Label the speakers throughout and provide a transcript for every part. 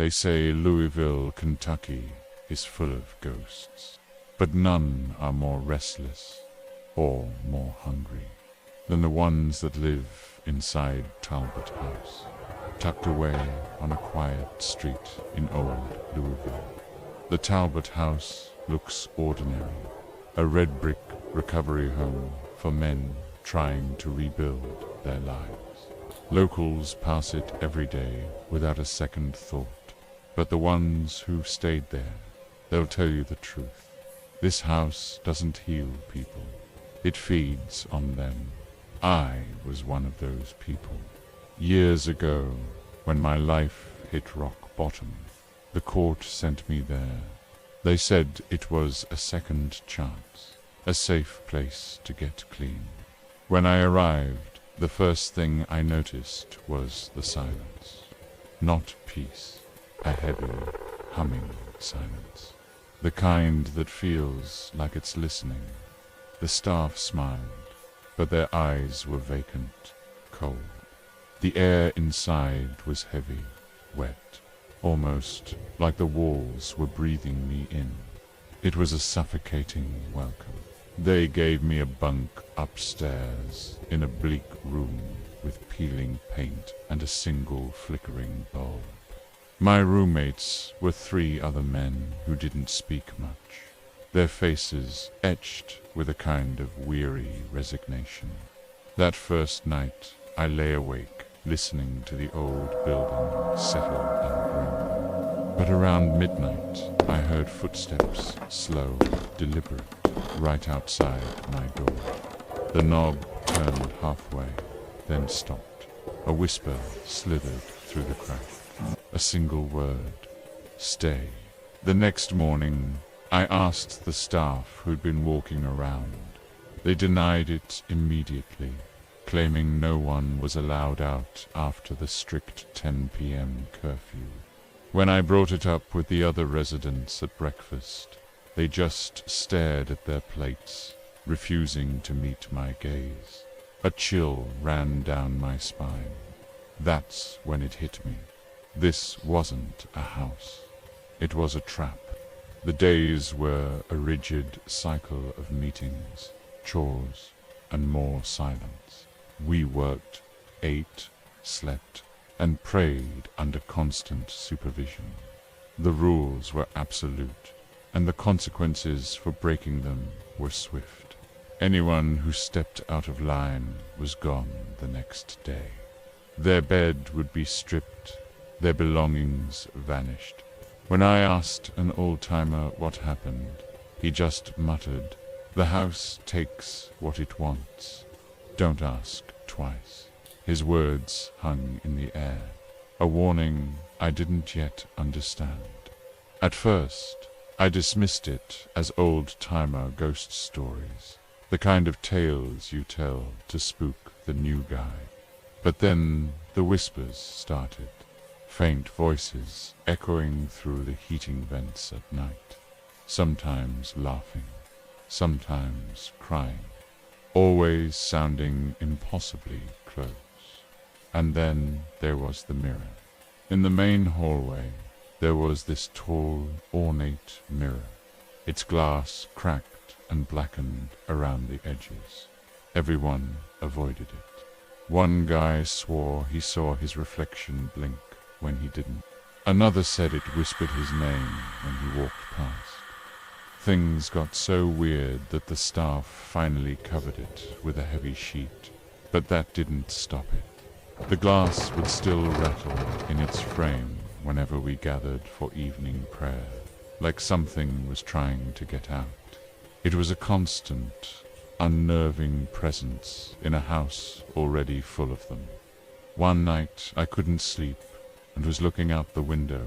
Speaker 1: They say Louisville, Kentucky is full of ghosts, but none are more restless or more hungry than the ones that live inside Talbot House, tucked away on a quiet street in old Louisville. The Talbot House looks ordinary, a red brick recovery home for men trying to rebuild their lives. Locals pass it every day without a second thought, but the ones who've stayed there, they'll tell you the truth. This house doesn't heal people, it feeds on them. I was one of those people. Years ago, when my life hit rock bottom, the court sent me there. They said it was a second chance, a safe place to get clean. When I arrived, the first thing I noticed was the silence. Not peace, a heavy, humming silence. The kind that feels like it's listening. The staff smiled, but their eyes were vacant, cold. The air inside was heavy, wet, almost like the walls were breathing me in. It was a suffocating welcome. They gave me a bunk upstairs in a bleak room with peeling paint and a single flickering bulb. My roommates were 3 other men who didn't speak much, their faces etched with a kind of weary resignation. That first night I lay awake, listening to the old building settle and groan. But around midnight I heard footsteps, slow, deliberate, right outside my door. The knob turned halfway, then stopped. A whisper slithered through the crack. A single word, stay. The next morning, I asked the staff who'd been walking around. They denied it immediately, claiming no one was allowed out after the strict 10 p.m. curfew. When I brought it up with the other residents at breakfast, they just stared at their plates, refusing to meet my gaze. A chill ran down my spine. That's when it hit me. This wasn't a house. It was a trap. The days were a rigid cycle of meetings, chores, and more silence. We worked, ate, slept, and prayed under constant supervision. The rules were absolute, and the consequences for breaking them were swift. Anyone who stepped out of line was gone the next day. Their bed would be stripped, their belongings vanished. When I asked an old-timer what happened, he just muttered, "The house takes what it wants. Don't ask twice." His words hung in the air, a warning I didn't yet understand. At first, I dismissed it as old-timer ghost stories, the kind of tales you tell to spook the new guy. But then the whispers started. Faint voices echoing through the heating vents at night, sometimes laughing, sometimes crying, always sounding impossibly close. And then there was the mirror. In the main hallway, there was this tall, ornate mirror, its glass cracked and blackened around the edges. Everyone avoided it. One guy swore he saw his reflection blink when he didn't. Another said it whispered his name when he walked past. Things got so weird that the staff finally covered it with a heavy sheet, but that didn't stop it. The glass would still rattle in its frame whenever we gathered for evening prayer, like something was trying to get out. It was a constant, unnerving presence in a house already full of them. One night I couldn't sleep and was looking out the window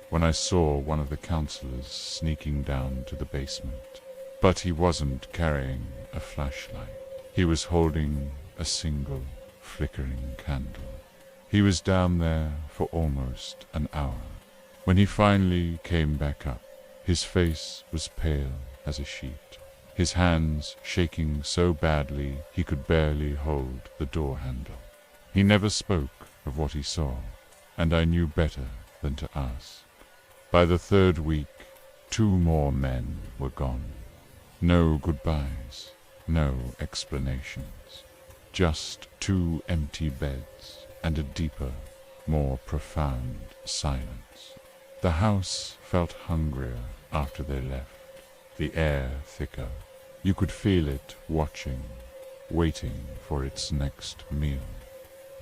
Speaker 1: when I saw one of the counselors sneaking down to the basement. But he wasn't carrying a flashlight. He was holding a single, flickering candle. He was down there for almost an hour. When he finally came back up, his face was pale as a sheet, his hands shaking so badly he could barely hold the door handle. He never spoke of what he saw, and I knew better than to ask. By the third week, 2 more men were gone. No goodbyes, no explanations. Just 2 empty beds and a deeper, more profound silence. The house felt hungrier after they left, the air thicker. You could feel it watching, waiting for its next meal.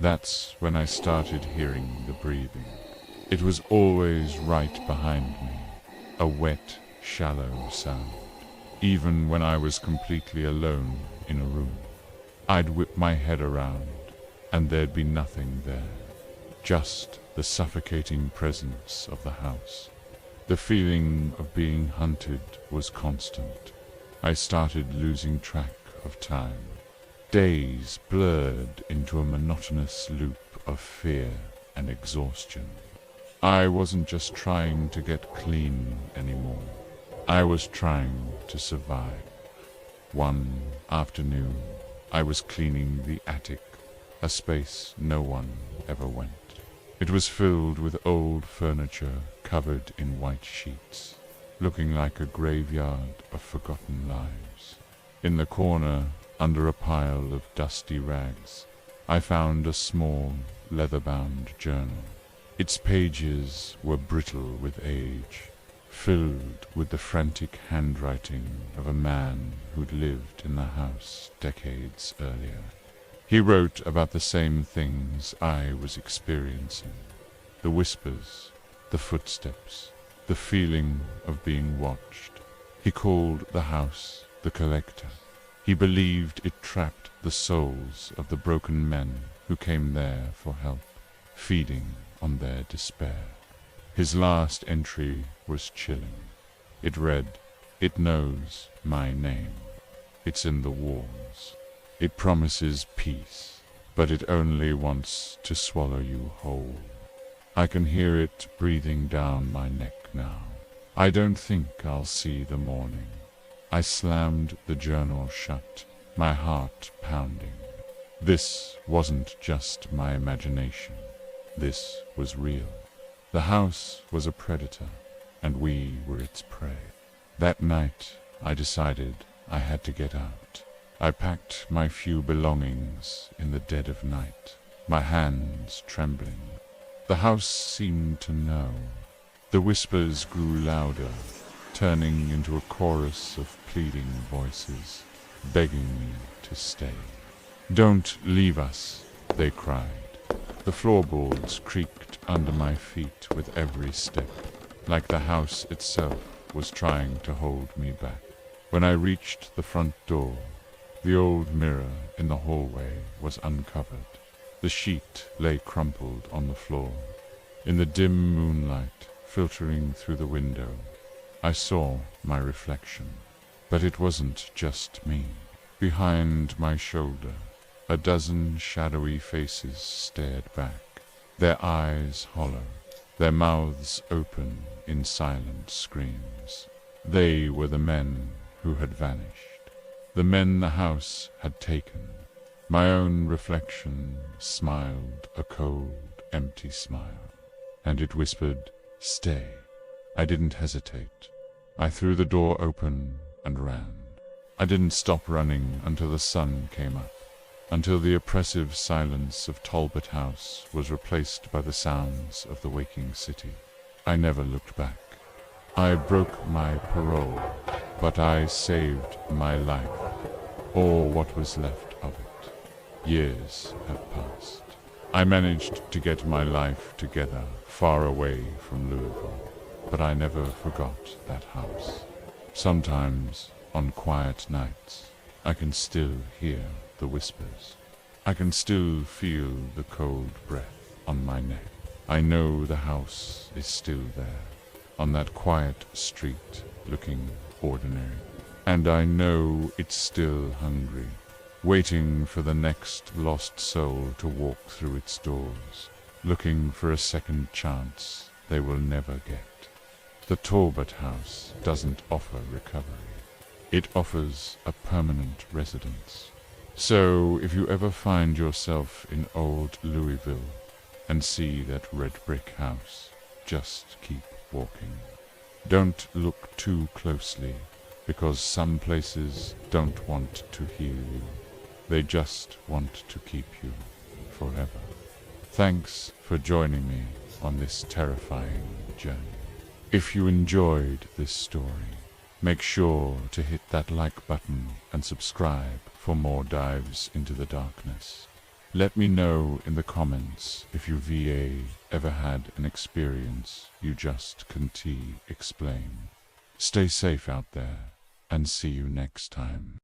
Speaker 1: That's when I started hearing the breathing. It was always right behind me, a wet, shallow sound. Even when I was completely alone in a room, I'd whip my head around, and there'd be nothing there. Just the suffocating presence of the house. The feeling of being hunted was constant. I started losing track of time. Days blurred into a monotonous loop of fear and exhaustion. I wasn't just trying to get clean anymore. I was trying to survive. One afternoon, I was cleaning the attic, a space no one ever went. It was filled with old furniture covered in white sheets, looking like a graveyard of forgotten lives. In the corner, under a pile of dusty rags, I found a small, leather-bound journal. Its pages were brittle with age, filled with the frantic handwriting of a man who'd lived in the house decades earlier. He wrote about the same things I was experiencing. The whispers, the footsteps, the feeling of being watched. He called the house the Collector. He believed it trapped the souls of the broken men who came there for help, feeding on their despair. His last entry was chilling. It read, "It knows my name. It's in the walls. It promises peace, but it only wants to swallow you whole." I can hear it breathing down my neck now. I don't think I'll see the morning. I slammed the journal shut, my heart pounding. This wasn't just my imagination. This was real. The house was a predator, and we were its prey. That night, I decided I had to get out. I packed my few belongings in the dead of night, my hands trembling. The house seemed to know. The whispers grew louder, turning into a chorus of pleading voices, begging me to stay. "Don't leave us," they cried. The floorboards creaked under my feet with every step, like the house itself was trying to hold me back. When I reached the front door, the old mirror in the hallway was uncovered. The sheet lay crumpled on the floor. In the dim moonlight filtering through the window, I saw my reflection. But it wasn't just me. Behind my shoulder, a dozen shadowy faces stared back, their eyes hollow, their mouths open in silent screams. They were the men who had vanished, the men the house had taken. My own reflection smiled a cold, empty smile, and it whispered, "Stay." I didn't hesitate. I threw the door open and ran. I didn't stop running until the sun came up, until the oppressive silence of Talbot House was replaced by the sounds of the waking city. I never looked back. I broke my parole, but I saved my life, or what was left of it. Years have passed. I managed to get my life together far away from Louisville, but I never forgot that house. Sometimes, on quiet nights, I can still hear the whispers. I can still feel the cold breath on my neck. I know the house is still there, on that quiet street looking ordinary. And I know it's still hungry, waiting for the next lost soul to walk through its doors, looking for a second chance they will never get. The Talbot House doesn't offer recovery. It offers a permanent residence. So if you ever find yourself in old Louisville and see that red brick house, just keep walking. Don't look too closely, because some places don't want to heal you. They just want to keep you forever. Thanks for joining me on this terrifying journey. If you enjoyed this story, make sure to hit that like button and subscribe for more dives into the darkness. Let me know in the comments if you VA ever had an experience you just can't explain. Stay safe out there, and see you next time.